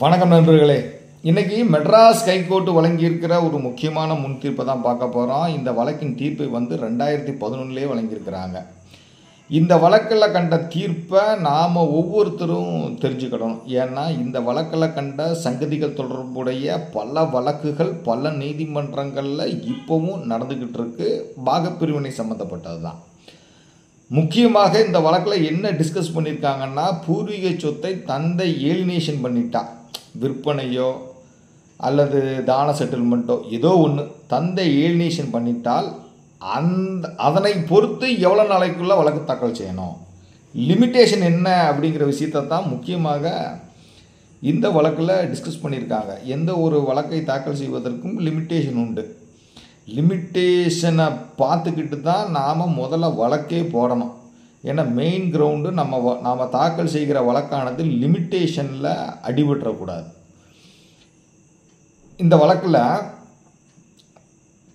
வணக்கம் நண்பர்களே. இன்னைக்கு மெட்ராஸ் ஹைகோர்ட் வழங்கியிருக்கிற ஒரு முக்கியமான முன் தீர்ப்பை தான் பார்க்க போகிறோம். இந்த வழக்கின் தீர்ப்பை 2011 வழங்கியிருக்கிறாங்க. இந்த வழக்கில் கண்ட தீர்ப்பை நாம் ஒவ்வொருத்தரும் தெரிஞ்சுக்கிடணும். ஏன்னா இந்த வழக்கில் கண்ட சங்கதிகள் தொடர்புடைய பல வழக்குகள் பல நீதிமன்றங்களில் இப்போவும் நடந்துக்கிட்டு இருக்கு. பாகப்பிரிவினை சம்மந்தப்பட்டது தான். முக்கியமாக இந்த வழக்கில் என்ன டிஸ்கஸ் பண்ணியிருக்காங்கன்னா, பூர்வீக சொத்தை தந்தை ஏலினேஷன் பண்ணிட்டா, விற்பனையோ அல்லது தான செட்டில்மெண்ட்டோ ஏதோ ஒன்று தந்தை ஏலினேஷன் பண்ணிட்டால் அதனை பொறுத்து எவ்வளோ நாளைக்குள்ளே வழக்கு தாக்கல் செய்யணும், லிமிட்டேஷன் என்ன அப்படிங்கிற விஷயத்தை தான் முக்கியமாக இந்த வழக்கில் டிஸ்கஸ் பண்ணியிருக்காங்க. எந்த ஒரு வழக்கை தாக்கல் செய்வதற்கும் லிமிட்டேஷன் உண்டு. லிமிட்டேஷனை பார்த்துக்கிட்டு தான் நாம் முதல்ல வழக்கே போடணும். ஏன்னா மெயின் கிரவுண்டு நாம் தாக்கல் செய்கிற வழக்கானது லிமிட்டேஷனில் அடிபட்டுறக்கூடாது. இந்த வழக்கில்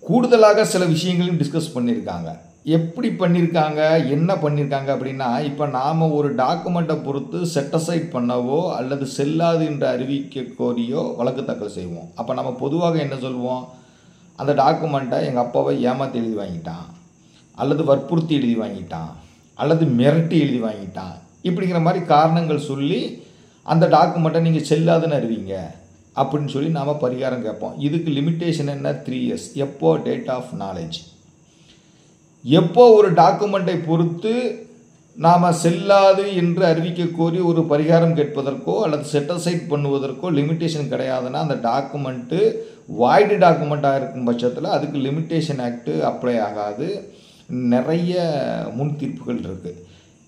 கூடுதலாக சில விஷயங்களையும் டிஸ்கஸ் பண்ணியிருக்காங்க. எப்படி பண்ணியிருக்காங்க, என்ன பண்ணியிருக்காங்க அப்படின்னா, இப்போ நாம் ஒரு டாக்குமெண்ட்டை பொறுத்து செட்டசைட் பண்ணவோ அல்லது செல்லாது என்று அறிவிக்க கோரியோ வழக்கு தாக்கல் செய்வோம். அப்போ நம்ம பொதுவாக என்ன சொல்வோம், அந்த டாக்குமெண்ட்டை எங்கள் அப்பாவை ஏமாற்றி எழுதி வாங்கிட்டான், அல்லது வற்புறுத்தி எழுதி வாங்கிட்டான், அல்லது மிரட்டி எழுதி வாங்கிட்டான், இப்படிங்கிற மாதிரி காரணங்கள் சொல்லி அந்த டாக்குமெண்ட்டை நீங்கள் செல்லாதுன்னு அறிவிங்க அப்படின்னு சொல்லி நாம் பரிகாரம் கேட்போம். இதுக்கு லிமிட்டேஷன் என்ன, 3 years. எப்போ டேட் ஆஃப் நாலேஜ். எப்போ ஒரு டாக்குமெண்ட்டை பொறுத்து நாம் செல்லாது என்று அறிவிக்க கோரி ஒரு பரிகாரம் கேட்பதற்கோ அல்லது செட்டசைட் பண்ணுவதற்கோ லிமிட்டேஷன் கிடையாதுன்னா அந்த டாக்குமெண்ட்டு வாய்டு டாக்குமெண்ட்டாக இருக்கும் பட்சத்தில் அதுக்கு லிமிட்டேஷன் ஆக்டு அப்ளை ஆகாது. நிறைய முன் தீர்ப்புகள் இருக்குது.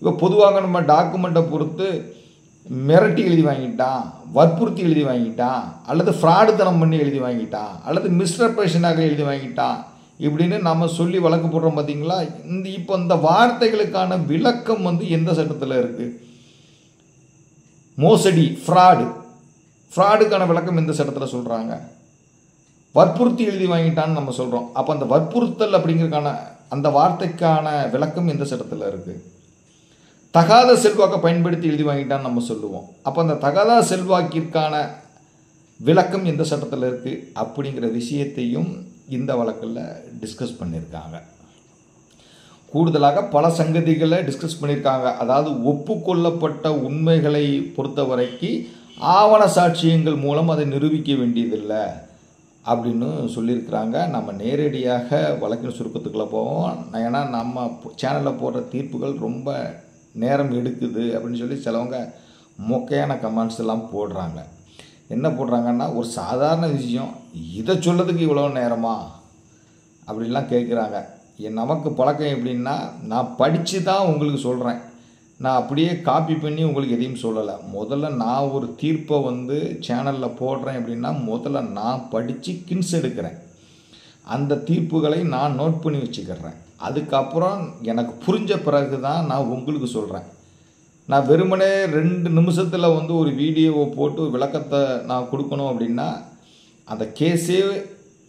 இப்போ பொதுவாக நம்ம டாக்குமெண்ட்டை பொறுத்து மிரட்டி எழுதி வாங்கிட்டான், வற்புறுத்தி எழுதி வாங்கிட்டான், அல்லது ஃப்ராடுத்தனம் பண்ணி எழுதி வாங்கிட்டான், அல்லது மிஸ்ரெப்ரேஷனாக எழுதி வாங்கிட்டான் இப்படின்னு நம்ம சொல்லி வழக்கு போடுறோம் பார்த்தீங்களா. இப்போ இந்த வார்த்தைகளுக்கான விளக்கம் எந்த சட்டத்தில் இருக்குது? மோசடி, ஃப்ராடுக்கான விளக்கம் எந்த சட்டத்தில் சொல்கிறாங்க? வற்புறுத்தி எழுதி வாங்கிட்டான்னு நம்ம சொல்கிறோம். அப்போ அந்த வற்புறுத்தல் அப்படிங்கிறதுக்கான அந்த வார்த்தைக்கான விளக்கம் எந்த சட்டத்தில் இருக்குது? தகாத செல்வாக்கை பயன்படுத்தி எழுதி வாங்கிட்டான்னு நம்ம சொல்லுவோம். அப்போ அந்த தகாத செல்வாக்கிற்கான விளக்கம் எந்த சட்டத்தில் இருக்குது அப்படிங்கிற விஷயத்தையும் இந்த வழக்கில் டிஸ்கஸ் பண்ணியிருக்காங்க. கூடுதலாக பல சங்கதிகளை டிஸ்கஸ் பண்ணியிருக்காங்க. அதாவது ஒப்புக்கொள்ளப்பட்ட உண்மைகளை பொறுத்த வரைக்கும் ஆவண சாட்சியங்கள் மூலம் அதை நிரூபிக்க வேண்டியதில்லை அப்படின்னு சொல்லியிருக்கிறாங்க. நம்ம நேரடியாக வழக்கின் சுருக்கத்துக்குள்ளே போவோம். ஏன்னா நம்ம சேனலில் போடுற தீர்ப்புகள் ரொம்ப நேரம் எடுக்குது அப்படின்னு சொல்லி சிலவங்க மொக்கையான கமெண்ட்ஸ் எல்லாம் போடுறாங்க. என்ன போடுறாங்கன்னா, ஒரு சாதாரண விஷயம் இதை சொல்லதுக்கு இவ்வளோ நேரமா அப்படின்லாம் கேட்குறாங்க. நமக்கு பழக்கம் எப்படின்னா, நான் படித்து தான் உங்களுக்கு சொல்கிறேன், நான் அப்படியே காப்பி பண்ணி உங்களுக்கு எதையும் சொல்லலை. முதல்ல நான் ஒரு தீர்ப்பை சேனலில் போடுறேன் அப்படின்னா முதல்ல நான் படித்து கின்ஸ் எடுக்கிறேன். அந்த தீர்ப்புகளை நான் நோட் பண்ணி வச்சுக்கிறேன். அதுக்கப்புறம் எனக்கு புரிஞ்ச பிறகு தான் நான் உங்களுக்கு சொல்கிறேன். நான் வெறுமனே 2 நிமிஷத்தில் ஒரு வீடியோவை போட்டு விளக்கத்தை நான் கொடுக்கணும் அப்படின்னா அந்த கேஸே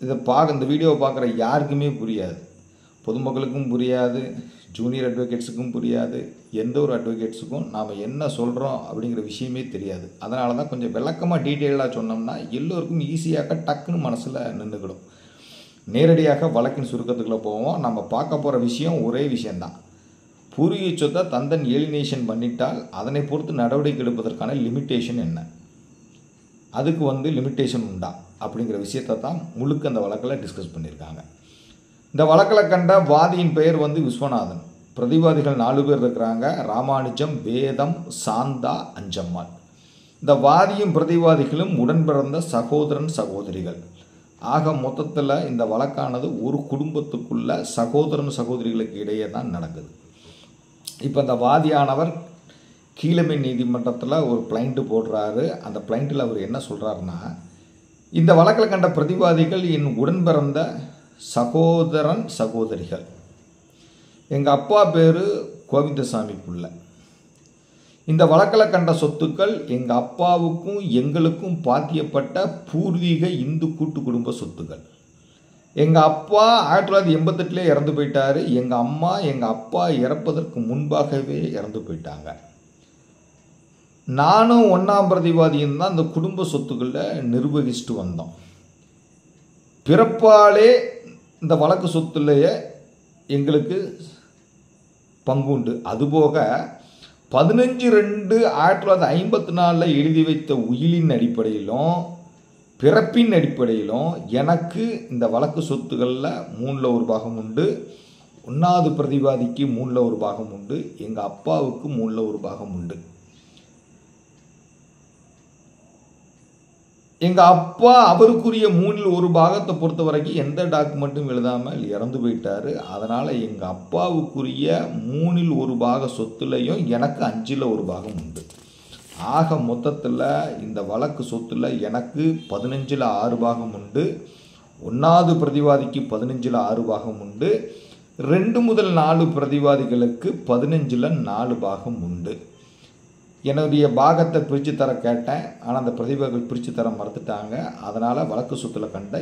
இந்த வீடியோவை பார்க்குற யாருக்குமே புரியாது. பொதுமக்களுக்கும் புரியாது, ஜூனியர் அட்வொகேட்ஸுக்கும் புரியாது, எந்த ஒரு அட்வொகேட்ஸுக்கும் நாம் என்ன சொல்கிறோம் அப்படிங்கிற விஷயமே தெரியாது. அதனால தான் கொஞ்சம் விளக்கமாக டீட்டெயிலாக சொன்னோம்னா எல்லோருக்கும் ஈஸியாக டக்குன்னு மனசில் நின்றுக்கிடும். நேரடியாக வழக்கின் சுருக்கத்துக்குள்ளே போவோம். நம்ம பார்க்க போகிற விஷயம் ஒரே விஷயந்தான். பூர்வீக சொத்தை தந்தன் ஏலினேஷன் பண்ணிட்டால் அதனை பொறுத்து நடவடிக்கை எடுப்பதற்கான லிமிட்டேஷன் என்ன, அதுக்கு லிமிட்டேஷன் உண்டா அப்படிங்கிற விஷயத்தை தான் முழுக்க அந்த வழக்கில் டிஸ்கஸ் பண்ணியிருக்காங்க. இந்த வழக்கில் கண்ட வாதியின் பெயர் விஸ்வநாதன். பிரதிவாதிகள் 4 பேர் இருக்கிறாங்க. ராமானுஜம், வேதம், சாந்தா, அஞ்சம்மாள். இந்த வாதியும் பிரதிவாதிகளும் உடன் பிறந்த சகோதரன் சகோதரிகள். ஆக மொத்தத்தில் இந்த வழக்கானது ஒரு குடும்பத்துக்குள்ள சகோதரன் சகோதரிகளுக்கு இடையே தான் நடக்குது. இப்போ இந்த வாதியானவர் கீழமை நீதிமன்றத்தில் ஒரு பிளைண்ட்டு போடுறாரு. அந்த பிளைண்ட்டில் அவர் என்ன சொல்கிறாருன்னா, இந்த வழக்கில் கண்ட பிரதிவாதிகள் என் உடன் பிறந்த சகோதரன் சகோதரிகள். எங்கள் அப்பா பேர் கோவிந்தசாமி பிள்ளை. இந்த வழக்கில் கண்ட சொத்துக்கள் எங்கள் அப்பாவுக்கும் எங்களுக்கும் பாத்தியப்பட்ட பூர்வீக இந்து கூட்டு குடும்ப சொத்துக்கள். எங்கள் அப்பா 1988 இறந்து போயிட்டார். எங்கள் அம்மா எங்கள் அப்பா இறப்பதற்கு முன்பாகவே இறந்து போயிட்டாங்க. நானும் 1ஆம் பிரதிவாதியும் தான் இந்த குடும்ப சொத்துக்களில் நிர்வகிச்சுட்டு வந்தோம். பிறப்பாலே இந்த வழக்கு சொத்துலேயே எங்களுக்கு பங்கு உண்டு. அதுபோக 15/2/1954 எழுதி வைத்த உயிலின் அடிப்படையிலும் பிறப்பின் அடிப்படையிலும் எனக்கு இந்த வழக்கு சொத்துக்களில் 3/1 பாகம் உண்டு. 1ஆவது பிரதிவாதிக்கு 3/1 பாகம் உண்டு. எங்கள் அப்பாவுக்கு 3/1 பாகம் உண்டு. எங்கள் அப்பா அவருக்குரிய 3/1 பாகத்தை பொறுத்த வரைக்கும் எந்த டாக்குமெண்ட்டும் எழுதாமல் இறந்து போயிட்டார். அதனால் எங்கள் அப்பாவுக்குரிய 3/1 பாக சொத்துலையும் எனக்கு 5/1 பாகம் உண்டு. ஆக மொத்தத்தில் இந்த வழக்கு சொத்தில் எனக்கு 15/6 பாகம் உண்டு. 1ஆவது பிரதிவாதிக்கு 15/6 பாகம் உண்டு. 2 முதல் 4 பிரதிவாதிகளுக்கு 15/4 பாகம் உண்டு. என்னுடைய பாகத்தை பிரித்து தர கேட்டேன். ஆனால் அந்த பிரதிவாதிகள் பிரித்து தர மறுத்துட்டாங்க. அதனால் வழக்கு சொத்தில் கண்ட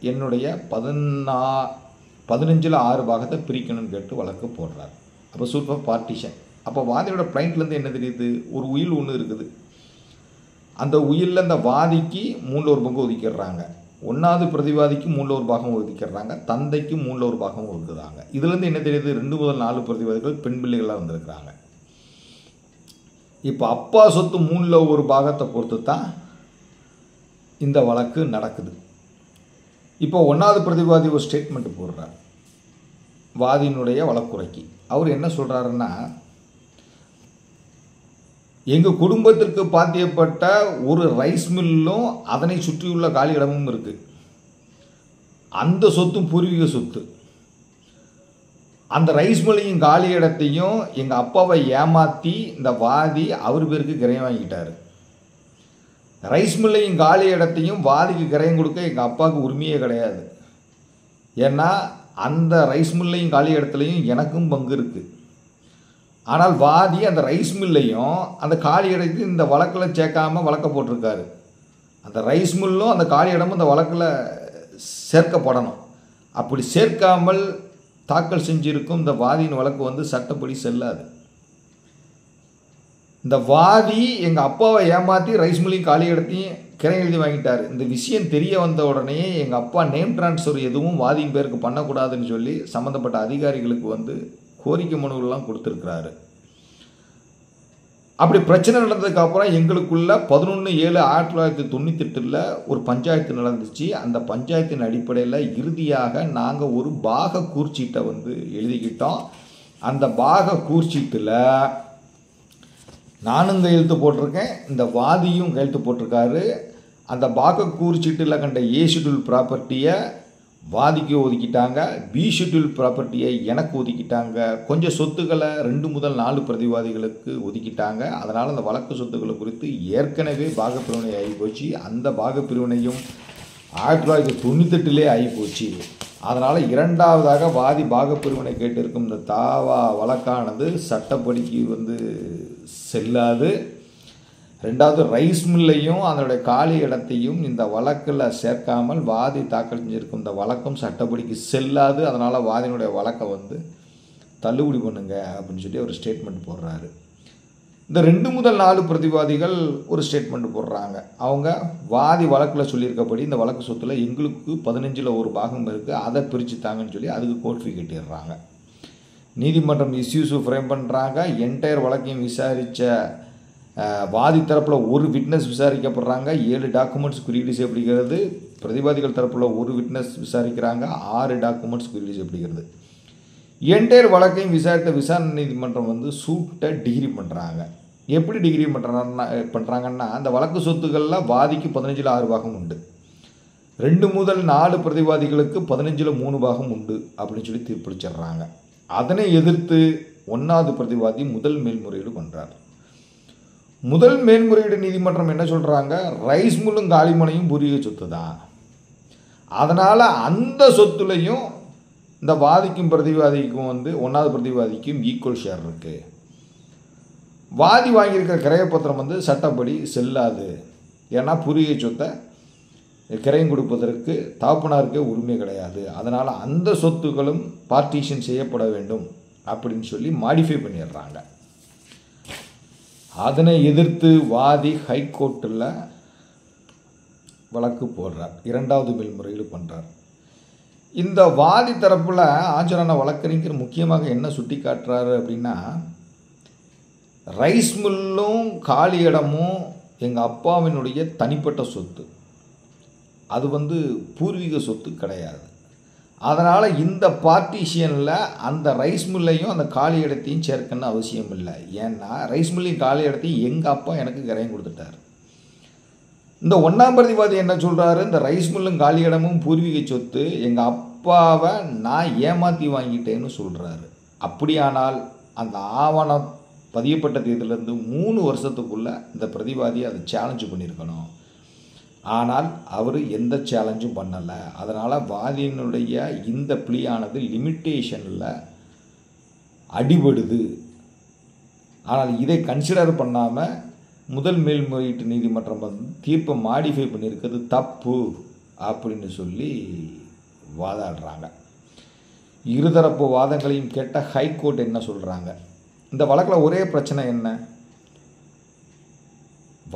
என்னுடைய 15/6 பாகத்தை பிரிக்கணும்னு கேட்டு வழக்கு போடுறார். அப்போ சூப்பர் பார்ட்டிஷன். அப்போ வாதியோட பிளைண்ட்லேருந்து என்ன தெரியுது? ஒரு உயில் ஒன்று இருக்குது. அந்த உயிலில் இந்த வாதிக்கு 3/1 பங்கு ஒதுக்கிடுறாங்க. 1ஆவது பிரதிவாதிக்கு 3/1 பாகம் ஒதுக்கிடுறாங்க. தந்தைக்கு 3/1 பாகம் ஒதுக்குறாங்க. இதுலேருந்து என்ன தெரியுது? 2 முதல் 4 பிரதிவாதிகள் பெண் பிள்ளைகளாக வந்திருக்கிறாங்க. இப்போ அப்பா சொத்து 3/1 பாகத்தை பொறுத்து தான் இந்த வழக்கு நடக்குது. இப்போ 1ஆவது பிரதிவாதி ஒரு ஸ்டேட்மெண்ட் போடுறார் வாதியினுடைய வழக்குரைக்கு. அவர் என்ன சொல்கிறாருன்னா, எங்கள் குடும்பத்திற்கு பாத்தியப்பட்ட ஒரு ரைஸ் மில்லும் அதனை சுற்றியுள்ள காலி இடமும் இருக்குது. அந்த சொத்தும் பூர்வீக சொத்து. அந்த ரைஸ் மில்லையும் காலி இடத்தையும் எங்கள் அப்பாவை ஏமாற்றி இந்த வாதி அவர் பேருக்கு கிரயம் வாங்கிட்டார். ரைஸ் மில்லையும் காலி இடத்தையும் வாதிக்கு கிரயம் கொடுக்க எங்கள் அப்பாவுக்கு உரிமையே கிடையாது. ஏன்னா அந்த ரைஸ் மில்லையும் காலி இடத்துலையும் எனக்கும் பங்கு இருக்குது. ஆனால் வாதி அந்த ரைஸ் மில்லையும் அந்த காலி இடத்தையும் இந்த வழக்கில் சேர்க்காமல் வழக்க போட்டிருக்காரு. அந்த ரைஸ் மில்லும் அந்த காலி இடமும் இந்த வழக்கில் சேர்க்கப்படணும். அப்படி சேர்க்காமல் தாக்கல் செஞ்சிருக்கும் இந்த வாதியின் வழக்கு சட்டப்படி செல்லாது. இந்த வாதி எங்கள் அப்பாவை ஏமாற்றி ரைஸ் மில்லையும் காலி இடத்தையும் கிரயம் எழுதி வாங்கிட்டார். இந்த விஷயம் தெரிய வந்த உடனே எங்கள் அப்பா நேம் டிரான்ஸ்ஃபர் எதுவும் வாதியின் பேருக்கு பண்ணக்கூடாதுன்னு சொல்லி சம்மந்தப்பட்ட அதிகாரிகளுக்கு கோரிக்கை மனுவெல்லாம் கொடுத்துருக்கிறாரு. அப்படி பிரச்சனை நடந்ததுக்கப்புறம் எங்களுக்குள்ள 11/7/1998 ஒரு பஞ்சாயத்து நடந்துச்சு. அந்த பஞ்சாயத்தின் அடிப்படையில் இறுதியாக நாங்கள் ஒரு பாக கூர்ச்சீட்டை எழுதிக்கிட்டோம். அந்த பாக கூர்ச்சீட்டில் நானும் கையெழுத்து போட்டிருக்கேன், இந்த வாதியும் கையெழுத்து போட்டிருக்காரு. அந்த பாக கூர்ச்சீட்டில் கண்ட ஏ ஷெட்யூல் ப்ராப்பர்ட்டியை வாதிக்கு ஒதுக்கிட்டாங்க, பி ஷெட்யூல் ப்ராப்பர்ட்டியை எனக்கு ஒதுக்கிட்டாங்க. கொஞ்சம் சொத்துக்களை 2 முதல் 4 பிரதிவாதிகளுக்கு ஒதுக்கிட்டாங்க. அதனால் அந்த வழக்கு சொத்துக்களை குறித்து ஏற்கனவே பாகப்பிரிவினை ஆகிப்போச்சு. அந்த பாகப்பிரிவினையும் 1998 ஆகிப்போச்சு. அதனால் 2வதாக வாதி பாகப்பிரிவினை கேட்டிருக்கும் இந்த தாவா வழக்கானது சட்டப்படிக்கு செல்லாது. 2வது ரைஸ் மில்லையும் அதனுடைய காலி இடத்தையும் இந்த வழக்கில் சேர்க்காமல் வாதி தாக்கல் செஞ்சிருக்கும் இந்த வழக்கம் சட்டப்படிக்கு செல்லாது. அதனால் வாதியினுடைய வழக்கை தள்ளுபடி பண்ணுங்க அப்படின்னு சொல்லி ஒரு ஸ்டேட்மெண்ட் போடுறாரு. இந்த 2 முதல் 4 பிரதிவாதிகள் ஒரு ஸ்டேட்மெண்ட் போடுறாங்க. அவங்க வாதி வழக்கில் சொல்லியிருக்கபடி இந்த வழக்கு சொத்தில் எங்களுக்கு 15/1 பாகம் இருக்குது, அதை பிரித்து தாங்கன்னு சொல்லி அதுக்கு கோர்ட் ஃபீ கட்டிடுறாங்க. நீதிமன்றம் இஷ்யூஸு ஃப்ரேம் பண்ணுறாங்க. என்டையர் வழக்கையும் விசாரித்த வாதி தரப்பில் ஒரு விட்னஸ் விசாரிக்கப்படுறாங்க. 7 டாக்குமெண்ட்ஸ் குறியீடு செய்யப்படுகிறது. பிரதிவாதிகள் தரப்பில் ஒரு விட்னஸ் விசாரிக்கிறாங்க. 6 டாக்குமெண்ட்ஸ் குறியீடு செய்யப்படுகிறது. என்டையர் வழக்கையும் விசாரித்த விசாரணை நீதிமன்றம் சூட்டை டிகிரி பண்ணுறாங்க. எப்படி டிகிரி பண்ணுறாங்கன்னா அந்த வழக்கு சொத்துக்களில் வாதிக்கு 15/6 பாகம் உண்டு, 2 முதல் 4 பிரதிவாதிகளுக்கு 15/3 பாகம் உண்டு அப்படின்னு சொல்லி தீர்ப்பளிச்சிடுறாங்க. அதனை எதிர்த்து 1வது பிரதிவாதி முதல் மேல்முறையீடு பண்ணுறார். முதல் மேல்முறையீடு நீதிமன்றம் என்ன சொல்கிறாங்க? ரைஸ் மில்லும் காலிமனையும் பூர்வீக சொத்து தான். அதனால் அந்த சொத்துலையும் இந்த வாதிக்கும் பிரதிவாதிக்கும் 1வது பிரதிவாதிக்கும் ஈக்குவல் ஷேர் இருக்குது. வாதி வாங்கியிருக்கிற கிரயப்பத்திரம் சட்டப்படி செல்லாது. ஏன்னா பூர்வீக சொத்தை கிரயம் கொடுப்பதற்கு தகப்பனாருக்கு உரிமை கிடையாது. அதனால் அந்த சொத்துக்களும் பார்ட்டிஷன் செய்யப்பட வேண்டும் அப்படின்னு சொல்லி மாடிஃபை பண்ணிடுறாங்க. அதனை எதிர்த்து வாதி ஹைகோர்ட்டில் வழக்கு போடுறார், 2வது மேல்முறையீடு பண்ணுறார். இந்த வாதி தரப்பில் ஆஜரான வழக்கறிஞர் முக்கியமாக என்ன சுட்டி காட்டுறாரு அப்படின்னா, ரைஸ் மில்லும் காலி இடமும் எங்கள் அப்பாவினுடைய தனிப்பட்ட சொத்து, அது பூர்வீக சொத்து கிடையாது. அதனால் இந்த பார்ட்டிஷியனில் அந்த ரைஸ் மில்லையும் அந்த காலி இடத்தையும் சேர்க்கணும்னு அவசியம் இல்லை. ஏன்னா ரைஸ் மில்லையும் காலி இடத்தையும் எங்கள் அப்பா எனக்கு கிரையம் கொடுத்துட்டார். இந்த 1ஆம் பிரதிவாதி என்ன சொல்கிறாரு, இந்த ரைஸ் மில்லும் காலி இடமும் பூர்வீக சொத்து, எங்கள் அப்பாவை நான் ஏமாற்றி வாங்கிட்டேன்னு சொல்கிறாரு. அப்படியானால் அந்த ஆவணம் பதியப்பட்ட தேதியிலேருந்து 3 வருஷத்துக்குள்ளே இந்த பிரதிவாதியை அதை சேலஞ்சு பண்ணியிருக்கணும். ஆனால் அவர் எந்த சேலஞ்சும் பண்ணலை. அதனால் வாதியினுடைய இந்த பிளியானது லிமிட்டேஷனில் அடிபடுது. ஆனால் இதை கன்சிடர் பண்ணாமல் முதல் மேல்முறையீட்டு நீதிமன்றம் தீர்ப்பை மாடிஃபை பண்ணியிருக்கிறது தப்பு அப்படின்னு சொல்லி வாதாடுறாங்க. இருதரப்பு வாதங்களையும் கேட்ட ஹைகோர்ட் என்ன சொல்கிறாங்க, இந்த வழக்கில் ஒரே பிரச்சனை என்ன,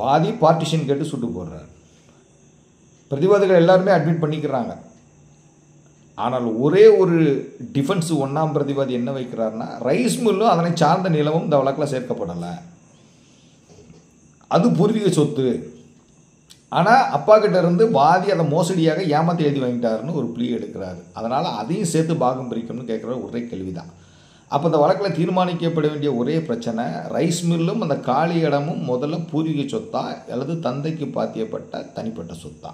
வாதி பார்ட்டிஷன் கேட்டு சுட்டு போடுறார், பிரதிவாதிகள் எல்லாருமே அட்மிட் பண்ணிக்கிறாங்க. ஆனால் ஒரே ஒரு டிஃபென்ஸ் 1ஆம் பிரதிவாதி என்ன வைக்கிறாருன்னா, ரைஸ் மில்லும் அதனை சார்ந்த நிலமும் இந்த வழக்கில் சேர்க்கப்படலை, அது பூர்வீக சொத்து, ஆனால் அப்பா கிட்ட இருந்து வாதி அதை மோசடியாக ஏமாற்றி எழுதி வாங்கிட்டாருன்னு ஒரு பிளீ எடுக்கிறாரு. அதனால் அதையும் சேர்த்து பாகம் பிரிக்கணும்னு கேட்குற ஒரே கேள்வி தான். அப்போ இந்த வழக்கில் தீர்மானிக்கப்பட வேண்டிய ஒரே பிரச்சனை, ரைஸ் மில்லும் அந்த காலி இடமும் முதல்ல பூர்வீக சொத்தா அல்லது தந்தைக்கு பாத்தியப்பட்ட தனிப்பட்ட சொத்தா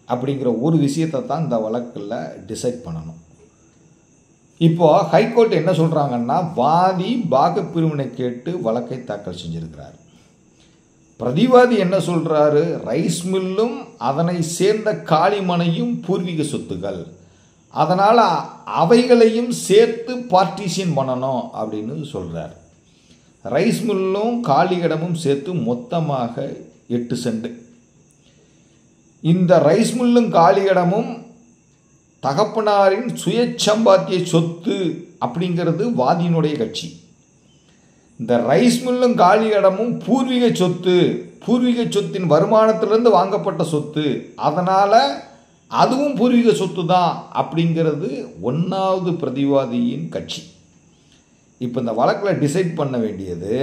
அப்படிங்கிற ஒரு விஷயத்தை தான் இந்த வழக்கில் டிசைட் பண்ணணும். இப்போது ஹைகோர்ட் என்ன சொல்கிறாங்கன்னா, வாதி பாகப்பிரிவினை கேட்டு வழக்கை தாக்கல் செஞ்சிருக்கிறார். பிரதிவாதி என்ன சொல்கிறாரு, ரைஸ் மில்லும் அதனை சேர்ந்த காளிமனையும் பூர்வீக சொத்துக்கள், அதனால் அவைகளையும் சேர்த்து பார்ட்டிஷன் பண்ணணும் அப்படின்னு சொல்கிறார். ரைஸ் மில்லும் காலி இடமும் சேர்த்து மொத்தமாக 8 சென்ட். இந்த ரைஸ் மில்லும் காலி இடமும் தகப்பனாரின் சுயச்சம்பாத்திய சொத்து அப்படிங்கிறது வாதியினுடைய கட்சி. இந்த ரைஸ் மில்லும் காலி இடமும் பூர்வீக சொத்து, பூர்வீக சொத்தின் வருமானத்திலிருந்து வாங்கப்பட்ட சொத்து, அதனால் அதுவும் பூர்வீக சொத்து தான் அப்படிங்கிறது 1ஆவது பிரதிவாதியின் கட்சி. இப்போ இந்த வழக்கில் டிசைட் பண்ண வேண்டியது,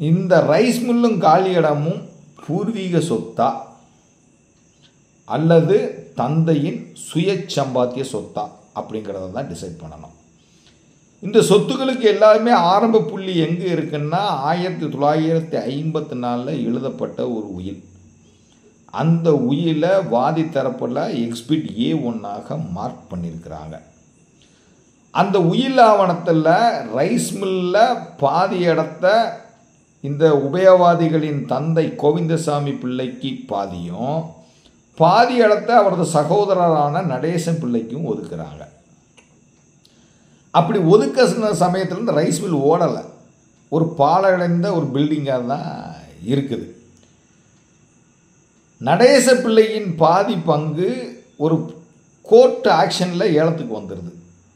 இந்த ரைஸ் மில்லும் காலி இடமும் பூர்வீக சொத்தா அல்லது தந்தையின் சுயச்சம்பாத்திய சொத்தா அப்படிங்கிறத தான் டிசைட் பண்ணணும். இந்த சொத்துக்களுக்கு எல்லாருமே ஆரம்ப புள்ளி எங்கே இருக்குன்னா, 1954 எழுதப்பட்ட ஒரு உயில். அந்த உயிலை வாதி தரப்பில் எக்ஸ்பிட் A1 மார்க் பண்ணியிருக்கிறாங்க. அந்த உயில் ஆவணத்தில் ரைஸ் மில்லில் பாதி இடத்த இந்த உபயவாதிகளின் தந்தை கோவிந்தசாமி பிள்ளைக்கு பாதியும், பாதி இடத்த அவரது சகோதரரான நடேசன் பிள்ளைக்கும் ஒதுக்குறாங்க. அப்படி ஒதுக்க சமயத்தில் இந்த ரைஸ் மில் ஓடலை, ஒரு பாலடைந்த ஒரு பில்டிங்காக தான் இருக்குது. நடேச பிள்ளையின் பாதி பங்கு ஒரு கோர்ட் ஆக்ஷனில் ஏலத்துக்கு வந்துடுது.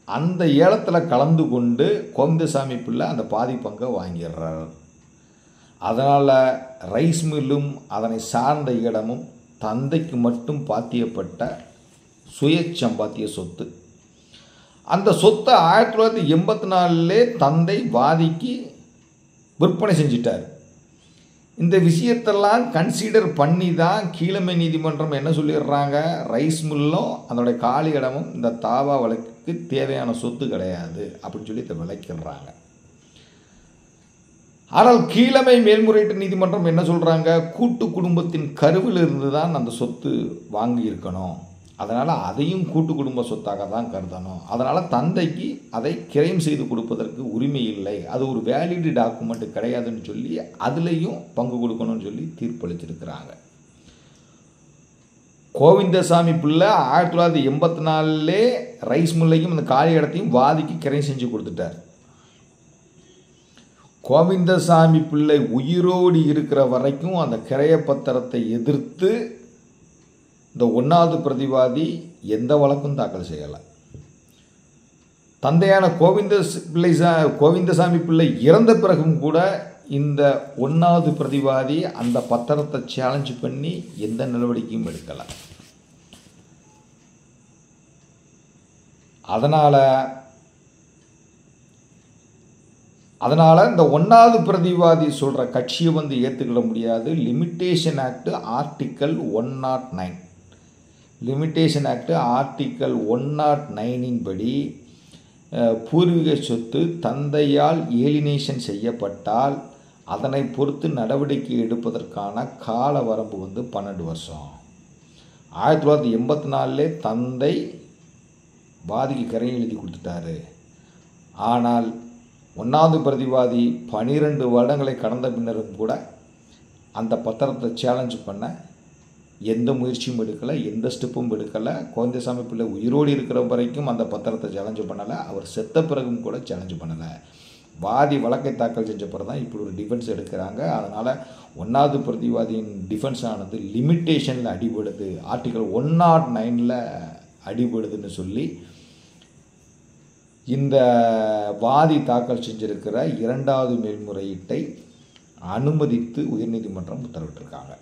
அந்த ஏலத்தில் கலந்து கொண்டு கோவிந்தசாமி பிள்ளை அந்த பாதி பங்கை வாங்கிடுறார். அதனால் ரைஸ் மில்லும் அதனை சார்ந்த இடமும் தந்தைக்கு மட்டும் பாத்தியப்பட்ட சுயச்சம்பாத்திய சொத்து. அந்த சொத்தை 1984 தந்தை வாதிக்கு விற்பனை செஞ்சிட்டார். இந்த விஷயத்தெல்லாம் கன்சிடர் பண்ணி தான் கீழமை நீதிமன்றம் என்ன சொல்லிடுறாங்க, ரைஸ் மில்லும் அதனுடைய காலி இடமும் இந்த தாவா வழக்குக்கு தேவையான சொத்து கிடையாது அப்படின்னு சொல்லி இதை விளக்கிடுறாங்க. ஆனால் கீழமை மேல்முறையீட்டு நீதிமன்றம் என்ன சொல்கிறாங்க, கூட்டு குடும்பத்தின் கருவில் இருந்து தான் அந்த சொத்து வாங்கியிருக்கணும், அதனால் அதையும் கூட்டு குடும்ப சொத்தாக தான் கருதணும், அதனால் தந்தைக்கு அதை கிரைம் செய்து கொடுப்பதற்கு உரிமை இல்லை, அது ஒரு வேலிடு டாக்குமெண்ட் கிடையாதுன்னு சொல்லி அதுலேயும் பங்கு கொடுக்கணும்னு சொல்லி தீர்ப்பளிச்சிருக்கிறாங்க. கோவிந்தசாமி பிள்ளை 1984 ரைஸ் மில்லையும் அந்த காலி இடத்தையும் வாதிக்கு கிரைம் செஞ்சு கொடுத்துட்டார். கோவிந்தசாமி பிள்ளை உயிரோடு இருக்கிற வரைக்கும் அந்த கிரைய பத்திரத்தை எதிர்த்து இந்த 1ஆவது பிரதிவாதி எந்த வழக்கும் தாக்கல் செய்யலை. தந்தையான கோவிந்தசாமி பிள்ளை இறந்த பிறகும் கூட இந்த 1வது பிரதிவாதி அந்த பத்திரத்தை சேலஞ்ச் பண்ணி எந்த நடவடிக்கையும் எடுக்கலை. அதனால் இந்த 1வது பிரதிவாதி சொல்கிற கட்சியை வந்து ஏற்றுக்கிட முடியாது. Limitation act article 109 limitation act article 109 படி பூர்வீக சொத்து தந்தையால் ஏலினேஷன் செய்யப்பட்டால் அதனை பொறுத்து நடவடிக்கை எடுப்பதற்கான கால வரம்பு வந்து 12 வருஷம். 1984 தந்தை வாதிக்கு கரை எழுதி கொடுத்துட்டாரு. ஆனால் 1வது பிரதிவாதி 12 வருடங்களை கடந்த பின்னரும் கூட அந்த பத்திரத்தை சேலஞ்ச் பண்ண எந்த முயற்சியும் எடுக்கலை, எந்த ஸ்டெப்பும் எடுக்கலை. கோவிந்தசாமி பிள்ளை உயிரோடு இருக்கிற வரைக்கும் அந்த பத்திரத்தை சேலஞ்சு பண்ணலை. அவர் செத்த பிறகும் கூட சேலஞ்சு பண்ணலை. வாதி வழக்கை தாக்கல் செஞ்ச பிறகு தான் இப்படி ஒரு டிஃபென்ஸ் எடுக்கிறாங்க. அதனால் 1வது பிரதிவாதியின் டிஃபென்ஸ் ஆனது லிமிட்டேஷனில் அடிபடுது, ஆர்டிக்கல் 109 அடிபடுதுன்னு சொல்லி இந்த வாதி தாக்கல் செஞ்சிருக்கிற 2வது மேல்முறையீட்டை அனுமதித்து உயர்நீதிமன்றம் உத்தரவிட்டிருக்காங்க.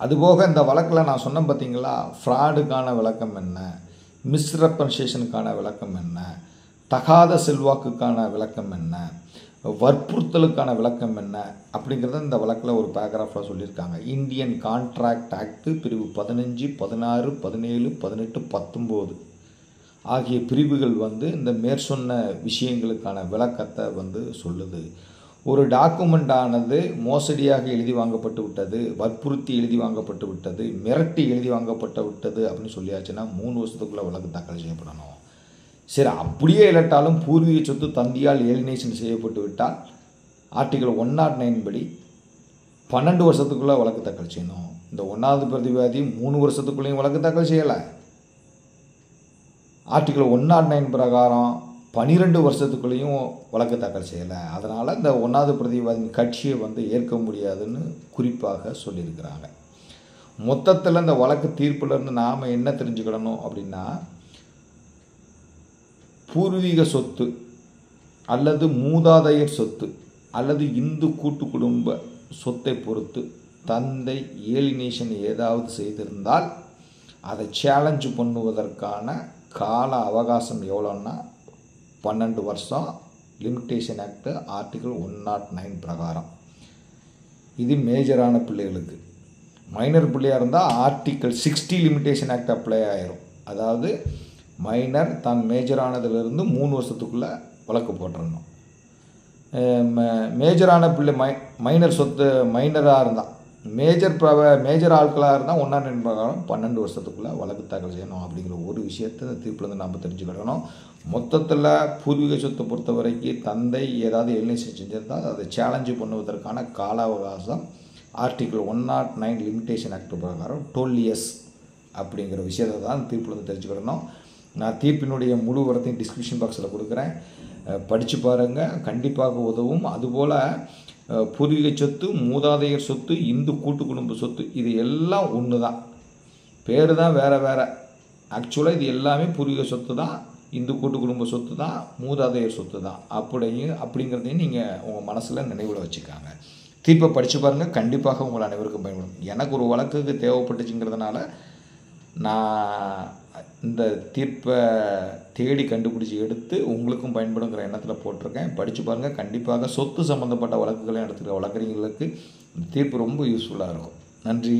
அதுபோக இந்த வழக்கில் நான் சொன்னேன் பார்த்தீங்களா, ஃப்ராடுக்கான விளக்கம் என்ன, மிஸ்ரெப்ரசன்டேஷனுக்கான விளக்கம் என்ன, தகாத செல்வாக்குக்கான விளக்கம் என்ன, வற்புறுத்தலுக்கான விளக்கம் என்ன அப்படிங்கிறத இந்த வழக்கில் ஒரு பேராகிராஃபில் சொல்லியிருக்காங்க. இந்தியன் கான்ட்ராக்ட் ஆக்ட் பிரிவு 15, 16, 17, 18, 19 ஆகிய பிரிவுகள் வந்து இந்த மேற்சொன்ன விஷயங்களுக்கான விளக்கத்தை வந்து சொல்லுது. ஒரு டாக்குமெண்ட் ஆனது மோசடியாக எழுதி வாங்கப்பட்டு விட்டது, வற்புறுத்தி எழுதி வாங்கப்பட்டு விட்டது, மிரட்டி எழுதி வாங்கப்பட்டு விட்டது அப்படின்னு சொல்லியாச்சுன்னா 3 வருஷத்துக்குள்ளே வழக்கு தாக்கல் செய்யப்படணும். சரி, அப்படியே இல்லாட்டாலும் பூர்வீக சொத்து தந்தையால் ஏலினேஷன் செய்யப்பட்டு விட்டால் ஆர்டிக்கல் 109 படி 12 வருஷத்துக்குள்ளே வழக்கு தாக்கல் செய்யணும். இந்த 1வது பிரதிவாதி 3 வருஷத்துக்குள்ளேயும் வழக்கு தாக்கல் செய்யலை. ஆர்டிக்கல் 109 பிரகாரம் 12 வருஷத்துக்குள்ளேயும் வழக்கு தாக்கல் செய்யலை. அதனால் இந்த 1வது பிரதிவாதியின் கட்சியை வந்து ஏற்க முடியாதுன்னு குறிப்பாக சொல்லியிருக்கிறாங்க. மொத்தத்தில் இந்த வழக்கு தீர்ப்புலேருந்து நாம் என்ன தெரிஞ்சுக்கிடணும் அப்படின்னா, பூர்வீக சொத்து அல்லது மூதாதையர் சொத்து அல்லது இந்து கூட்டு குடும்ப சொத்தை பொறுத்து தந்தை ஏலினேஷன் ஏதாவது செய்திருந்தால் அதை சேலஞ்சு பண்ணுவதற்கான கால அவகாசம் எவ்வளோன்னா 12 வருஷம். லிமிட்டேஷன் ஆக்ட் ஆர்டிக்கல் 109 பிரகாரம். இது மேஜரான பிள்ளைகளுக்கு. மைனர் பிள்ளையாக இருந்தால் ஆர்டிக்கல் 60 லிமிட்டேஷன் ஆக்ட் அப்ளை ஆயிரும். அதாவது மைனர் தான் மேஜரானதுலேருந்து 3 வருஷத்துக்குள்ளே வழக்கு போட்டுடணும். மேஜரான பிள்ளை மைனர் சொத்து மைனராக இருந்தால் மேஜர் ஆட்களாக இருந்தால் 109 பிரகாரம் 12 வருஷத்துக்குள்ளே வழக்கு தாக்கல் செய்யணும் அப்படிங்கிற ஒரு விஷயத்தை தீர்ப்புலேருந்து நம்ம தெரிஞ்சுக்கிடணும். மொத்தத்தில் பூர்வீக சொத்தை பொறுத்த வரைக்கும் தந்தை ஏதாவது ஏலினேஷன் செஞ்சிருந்தால் அதை சேலஞ்சு பண்ணுவதற்கான கால அவகாசம் ஆர்டிக்கல் 109 லிமிட்டேஷன் ஆக்ட் பிரகாரம் 12 இயர்ஸ் அப்படிங்கிற விஷயத்தை தான் தீர்ப்புலேருந்து தெரிஞ்சுக்கிடணும். நான் தீர்ப்பினுடைய முழு வரத்தையும் டிஸ்கிரிப்ஷன் பாக்ஸில் கொடுக்குறேன், படித்து பாருங்கள், கண்டிப்பாக உதவும். அதுபோல் பூர்வீக சொத்து, மூதாதையர் சொத்து, இந்து கூட்டு குடும்ப சொத்து இது எல்லாம் ஒன்று தான், பேர் தான் வேறு வேறு. ஆக்சுவலாக இது எல்லாமே பூர்வீக சொத்து தான், இந்து கூட்டு குடும்ப சொத்து தான், மூதாதையர் சொத்து தான் அப்படிங்கிறதையும் நீங்கள் உங்கள் மனசில் நினைவில் வச்சுக்காங்க. தீர்ப்பை படித்து பாருங்கள், கண்டிப்பாக உங்கள் அனைவருக்கும் பயன்படும். எனக்கு ஒரு வழக்குக்கு தேவைப்பட்டுச்சுங்கிறதுனால நான் இந்த தீர்ப்பை தேடி கண்டுபிடிச்சி எடுத்து உங்களுக்கும் பயன்படுங்கிற எண்ணத்தில் போட்டிருக்கேன். படித்து பாருங்கள். கண்டிப்பாக சொத்து சம்மந்தப்பட்ட வழக்குகளையும் எடுத்துக்கிற வழக்கறிஞர்களுக்கு இந்த தீர்ப்பு ரொம்ப யூஸ்ஃபுல்லாக இருக்கும். நன்றி.